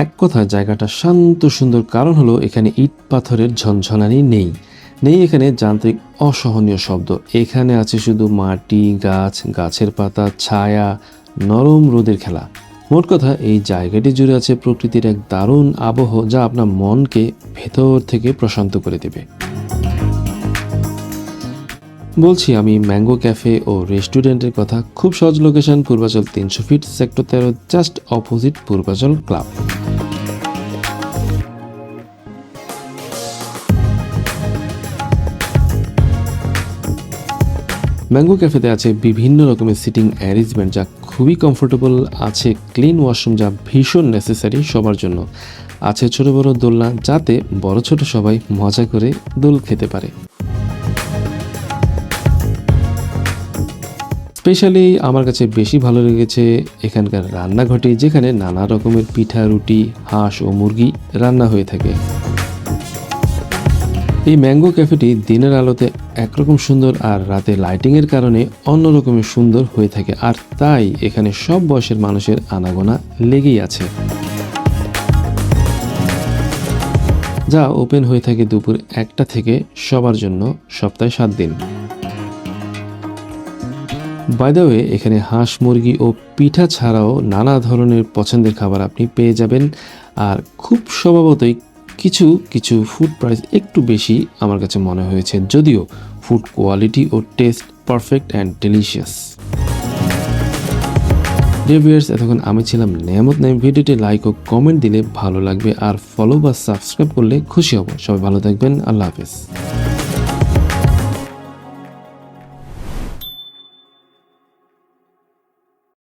এক কথায় জায়গাটা শান্ত সুন্দর, কারণ হলো এখানে ইট পাথরের ঝনঝনানি নেই। নেই এখানে যান্ত্রিক অসহনীয় শব্দ। এখানে আছে শুধু মাটি, গাছ, গাছের পাতা, ছায়া, নরম রোদের খেলা। মোট কথা, এই জায়গাটি জুড়ে আছে প্রকৃতির এক দারুণ আবহ, যা আপনার মনকে ভেতর থেকে প্রশান্ত করে দেবে। বলছি আমি ম্যাঙ্গো ক্যাফে ও রেস্টুরেন্টের কথা। খুব সহজ location, Purbachal 300 feet, sector 13, just opposite Purbachal club. Mango ক্যাফেতে আছে বিভিন্ন রকমের সিটিং অ্যারেঞ্জমেন্ট যা খুবই কমফোর্টেবল, আছে ক্লিন ওয়াশরুম যা ভীষণ নেসেসারি সবার জন্য, আছে ছোট বড় দোলনা যাতে বড় ছোট সবাই মজা করে দোল খেতে পারে। স্পেশালি আমার কাছে বেশি ভালো লেগেছে এখানকার রান্নাঘরটি, যেখানে নানা রকমের পিঠা, রুটি, হাঁস ও মুরগি রান্না হয়ে থাকে। এই ম্যাঙ্গো ক্যাফেটি দিনের আলোতে একরকম সুন্দর আর রাতে লাইটিংয়ের কারণে অন্য রকমের সুন্দর হয়ে থাকে, আর তাই এখানে সব বয়সের মানুষের আনাগোনা লেগেই আছে। যা ওপেন হয়ে থাকে দুপুর 1টা থেকে সবার জন্য, সপ্তাহে 7 দিন। বাই দ্য ওয়ে, এখানে হাঁস, মুরগি ও পিঠা ছাড়াও নানা ধরনের পছন্দের খাবার আপনি পেয়ে যাবেন। আর খুব স্বভাবতই কিছু কিছু ফুড প্রাইস একটু বেশি আমার কাছে মনে হয়েছে, যদিও ফুড কোয়ালিটি ও taste perfect and delicious. Viewers, এতক্ষণ আমি ছিলাম নেয়ামত নাইম। ভিডিওটি লাইক ও কমেন্ট দিলে ভালো লাগবে, আর ফলো বা সাবস্ক্রাইব করলে খুশি হব। সবাই ভালো থাকবেন, আল্লাহ হাফেজ।